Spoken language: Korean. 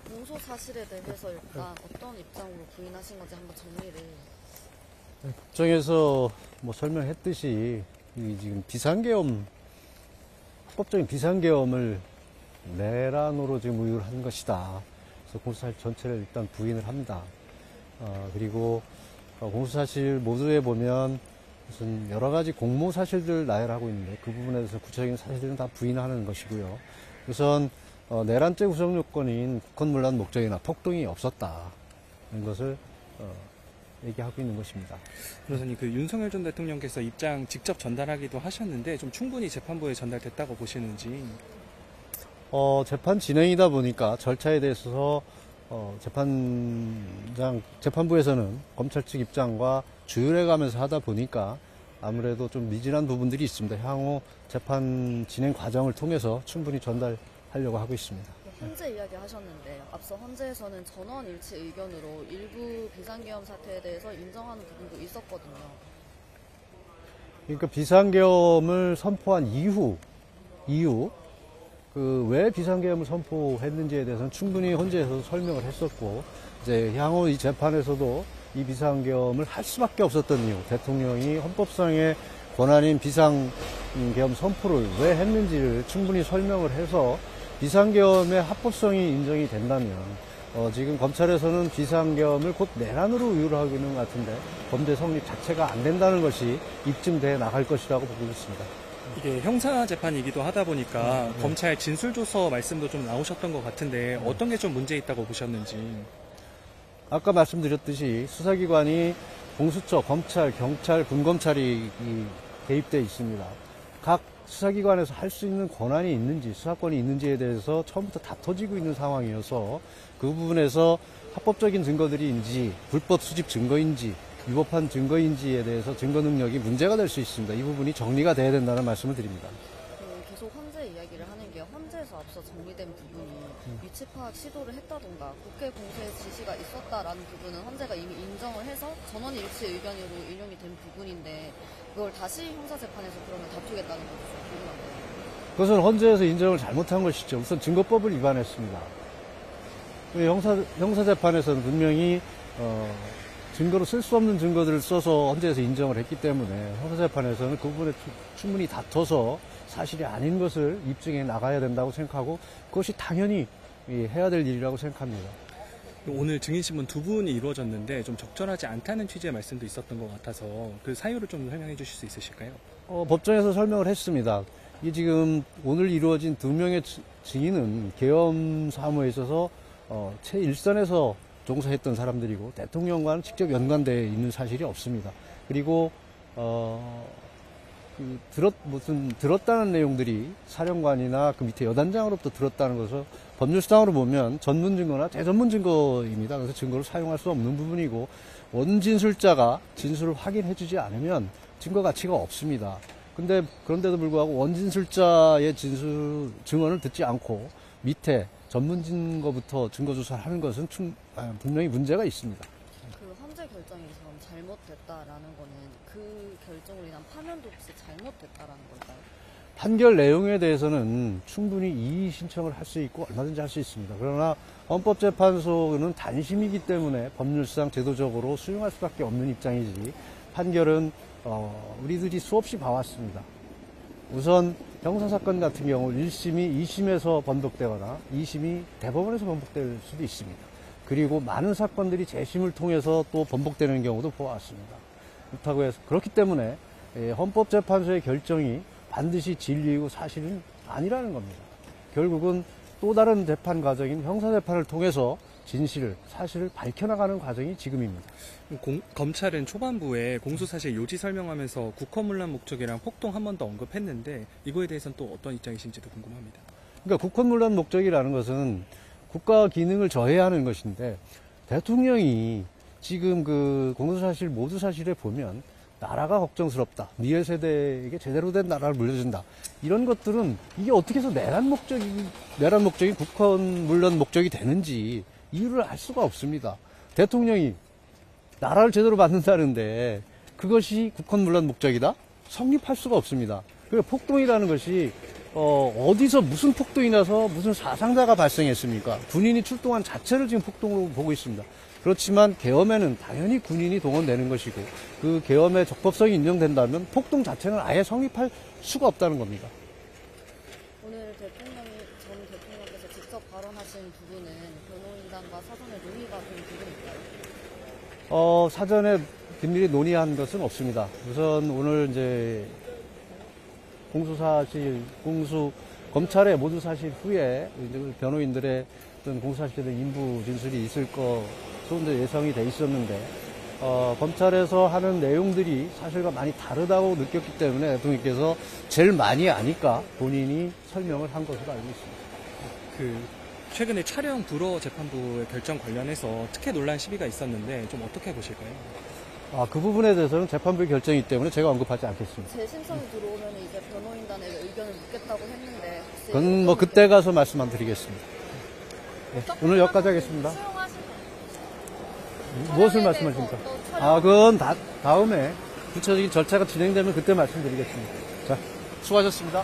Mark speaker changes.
Speaker 1: 공소 사실에 대해서 일단 어떤 입장으로 부인하신 건지 한번 정리를.
Speaker 2: 국정에서 뭐 설명했듯이 이 지금 비상계엄, 합법적인 비상계엄을 내란으로 지금 의유를 한 것이다. 그래서 공소사실 전체를 일단 부인을 합니다. 그리고 공소사실 모두에 보면 무슨 여러 가지 공모사실들 나열하고 있는데 그 부분에 대해서 구체적인 사실들은 다 부인하는 것이고요. 우선 내란 때 구성 요건인 국헌문란 목적이나 폭동이 없었다. 이런 것을 얘기하고 있는 것입니다.
Speaker 3: 변호사님, 그 윤석열 전 대통령께서 입장 직접 전달하기도 하셨는데 좀 충분히 재판부에 전달됐다고 보시는지.
Speaker 2: 재판 진행이다 보니까 절차에 대해서 재판부에서는 검찰 측 입장과 조율해 가면서 하다 보니까 아무래도 좀 미진한 부분들이 있습니다. 향후 재판 진행 과정을 통해서 충분히 전달하려고 하고 있습니다.
Speaker 1: 헌재 이야기 하셨는데 앞서 헌재에서는 전원 일치 의견으로 일부 비상계엄 사태에 대해서 인정하는 부분도 있었거든요.
Speaker 2: 그러니까 비상계엄을 선포한 이후 왜 비상계엄을 선포했는지에 대해서는 충분히 헌재에서 설명을 했었고, 이제 향후 이 재판에서도 이 비상계엄을 할 수밖에 없었던 이유, 대통령이 헌법상의 권한인 비상계엄 선포를 왜 했는지를 충분히 설명을 해서 비상계엄의 합법성이 인정이 된다면 지금 검찰에서는 비상계엄을 곧 내란으로 의유를 하고 있는 것 같은데 범죄 성립 자체가 안 된다는 것이 입증돼 나갈 것이라고 보고 있습니다.
Speaker 3: 이게 형사재판이기도 하다 보니까 검찰 진술조서 말씀도 좀 나오셨던 것 같은데 어떤 게 좀 문제 있다고 보셨는지.
Speaker 2: 아까 말씀드렸듯이 수사기관이 공수처, 검찰, 경찰, 군검찰이 개입되어 있습니다. 각 수사기관에서 할 수 있는 권한이 있는지, 수사권이 있는지에 대해서 처음부터 다퉈지고 있는 상황이어서 그 부분에서 합법적인 증거들인지, 불법 수집 증거인지, 위법한 증거인지에 대해서 증거 능력이 문제가 될 수 있습니다. 이 부분이 정리가 돼야 된다는 말씀을 드립니다.
Speaker 1: 계속 헌재 이야기를 하는 게 헌재에서 앞서 정리된 부분이 위치 파악 시도를 했다던가 국회 공소의 지시가 있었다라는 부분은 헌재가 이미 인정을 해서 전원 일치 의견으로 인용이 된 부분인데 그걸 다시 형사재판에서 그러면 다투겠다는 것도 좀 궁금한데요.
Speaker 2: 그것은 헌재에서 인정을 잘못한 것이죠. 우선 증거법을 위반했습니다. 형사재판에서는 분명히 증거로 쓸 수 없는 증거들을 써서 헌재에서 인정을 했기 때문에 형사재판에서는 그 부분에 충분히 다퉈서 사실이 아닌 것을 입증해 나가야 된다고 생각하고 그것이 당연히 해야 될 일이라고 생각합니다.
Speaker 3: 오늘 증인신문 두 분이 이루어졌는데 좀 적절하지 않다는 취지의 말씀도 있었던 것 같아서 그 사유를 좀 설명해 주실 수 있으실까요?
Speaker 2: 법정에서 설명을 했습니다. 이 지금 오늘 이루어진 두 명의 증인은 계엄 사무에 있어서 최일선에서 종사했던 사람들이고 대통령과는 직접 연관되어 있는 사실이 없습니다. 그리고 들었다는 내용들이 사령관이나 그 밑에 여단장으로부터 들었다는 것을 법률수당으로 보면 전문 증거나 대전문 증거입니다. 그래서 증거를 사용할 수 없는 부분이고 원진술자가 진술을 확인해주지 않으면 증거 가치가 없습니다. 그런데도 불구하고 원진술자의 증언을 듣지 않고 밑에 전문 증거부터 증거 조사를 하는 것은 분명히 문제가 있습니다.
Speaker 1: 그 헌재 결정이 그럼 잘못됐다라는 거는 그 결정으로 인한 파면도 혹시 잘못됐다라는 걸까요?
Speaker 2: 판결 내용에 대해서는 충분히 이의 신청을 할 수 있고 얼마든지 할 수 있습니다. 그러나 헌법재판소는 단심이기 때문에 법률상 제도적으로 수용할 수밖에 없는 입장이지 판결은 우리들이 수없이 봐왔습니다. 우선 형사사건 같은 경우 1심이 2심에서 번복되거나 2심이 대법원에서 번복될 수도 있습니다. 그리고 많은 사건들이 재심을 통해서 또 번복되는 경우도 보았습니다. 그렇다고 해서 그렇기 때문에 헌법재판소의 결정이 반드시 진리이고 사실은 아니라는 겁니다. 결국은 또 다른 재판 과정인 형사재판을 통해서 진실을, 사실을 밝혀나가는 과정이 지금입니다.
Speaker 3: 검찰은 초반부에 공소사실 요지 설명하면서 국헌문란 목적이랑 폭동 한 번 더 언급했는데 이거에 대해서는 또 어떤 입장이신지도 궁금합니다.
Speaker 2: 그러니까 국헌문란 목적이라는 것은 국가 기능을 저해하는 것인데 대통령이 지금 그 공소사실 모두 사실에 보면 나라가 걱정스럽다. 미래 세대에게 제대로 된 나라를 물려준다. 이런 것들은 이게 어떻게 해서 내란 목적이 국헌문란 목적이 되는지 이유를 알 수가 없습니다. 대통령이 나라를 제대로 만든다는데 그것이 국헌문란 목적이다? 성립할 수가 없습니다. 그리고 폭동이라는 것이 어디서 무슨 폭동이 나서 무슨 사상자가 발생했습니까? 군인이 출동한 자체를 지금 폭동으로 보고 있습니다. 그렇지만 계엄에는 당연히 군인이 동원되는 것이고 그 계엄의 적법성이 인정된다면 폭동 자체는 아예 성립할 수가 없다는 겁니다.
Speaker 1: 오늘 전 대통령께서 직접 발언하신 부분은 변호인단과 사전에 논의가 된 부분일까요?
Speaker 2: 사전에 긴밀히 논의한 것은 없습니다. 우선 오늘 이제 검찰의 모두 사실 후에 이제 변호인들의 어떤 공소사실에 대한 인부 진술이 있을 것으로 이제 예상이 돼 있었는데, 검찰에서 하는 내용들이 사실과 많이 다르다고 느꼈기 때문에 대통령께서 제일 많이 아니까 본인이 설명을 한 것으로 알고 있습니다.
Speaker 3: 최근에 촬영 불허 재판부의 결정 관련해서 특혜 논란 시비가 있었는데 좀 어떻게 보실까요?
Speaker 2: 그 부분에 대해서는 재판부의 결정이기 때문에 제가 언급하지 않겠습니다.
Speaker 1: 재심청이 들어오면 이제 변호인단에게 의견을 묻겠다고 했는데 혹시
Speaker 2: 그건 뭐 그때 가서 말씀 안 드리겠습니다. 네, 오늘 여기까지 하겠습니다. 무엇을 말씀하십니까? 그건 다음에 구체적인 절차가 진행되면 그때 말씀드리겠습니다. 자, 수고하셨습니다.